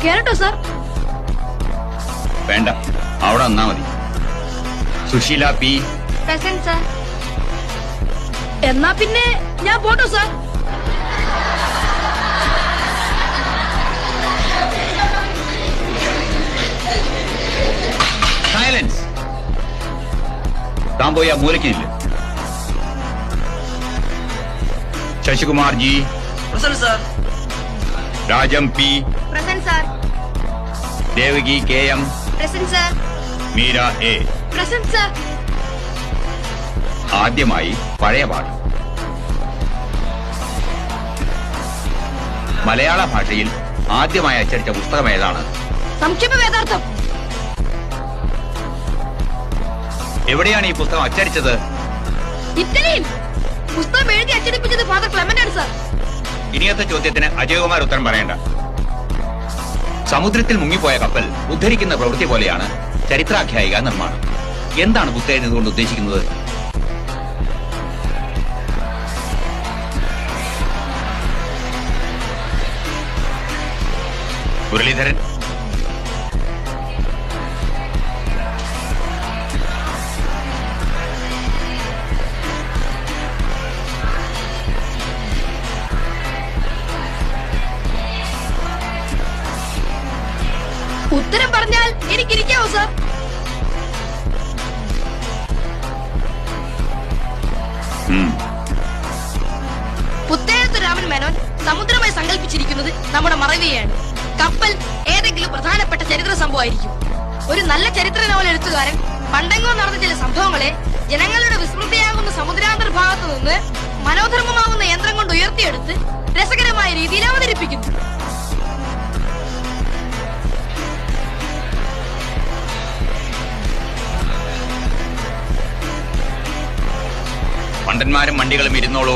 കേട്ടോ സാർ? വേണ്ട, അവിടെ വന്നാ മതി. Susheela P present sir. എന്നാ പിന്നെ ഞാൻ പോട്ടോ സാർ. സൈലൻസ്. താൻ പോയി ആ മൂലക്കില്ല. Sasikumar G present sir. Rajam P present sir. Devaki K M present sir. Meera A present sir. ആദ്യമായി പഴയ പാഠം. മലയാള ഭാഷയിൽ ആദ്യമായി അച്ചടിച്ച പുസ്തകം ഏതാണ്? സംക്ഷേപ വേദാർത്ഥം. എവിടെയാണ് ഈ പുസ്തകം അച്ചടിച്ചത്? ഇറ്റലിയിൽ. പുസ്തകം എഴുതി അച്ചടിപ്പിച്ചത് ഫാദർ ക്ലെമന്റ് ആണ് സാർ. ഇനിയത്തെ ചോദ്യത്തിന് അജയകുമാർ ഉത്തരം പറയേണ്ട. സമുദ്രത്തിൽ മുങ്ങിപ്പോയ കപ്പൽ ഉദ്ധരിക്കുന്ന പ്രവൃത്തി പോലെയാണ് ചരിത്രാഖ്യായിക നിർമ്മാണം. എന്താണ് പുസ്തകം എന്നതുകൊണ്ട് ഉദ്ദേശിക്കുന്നത്? മുരളീധരൻ. ഉത്തരം പറഞ്ഞാൽ എനിക്കിരിക്കാവോ സാർ? പുത്തേഴത്ത് രാമൻ മേനോൻ സമുദ്രമായി സങ്കല്പിച്ചിരിക്കുന്നത് നമ്മുടെ മറവിയാണ്. കപ്പൽ ഏതെങ്കിലും പ്രധാനപ്പെട്ട ചരിത്ര സംഭവമായിരിക്കും. ഒരു നല്ല ചരിത്ര നോവൽ എഴുത്തുകാരൻ പണ്ടെങ്ങോ നടന്ന ചില സംഭവങ്ങളെ ജനങ്ങളുടെ വിസ്മൃതിയാകുന്ന സമുദ്രാന്തർഭാഗത്തു നിന്ന് മനോധർമ്മമാകുന്ന യന്ത്രം കൊണ്ട് ഉയർത്തിയെടുത്ത് രസകരമായ രീതിയിൽ അവതരിപ്പിക്കുന്നു. പണ്ടന്മാരും മണ്ടികളും ഇരുന്നോളൂ.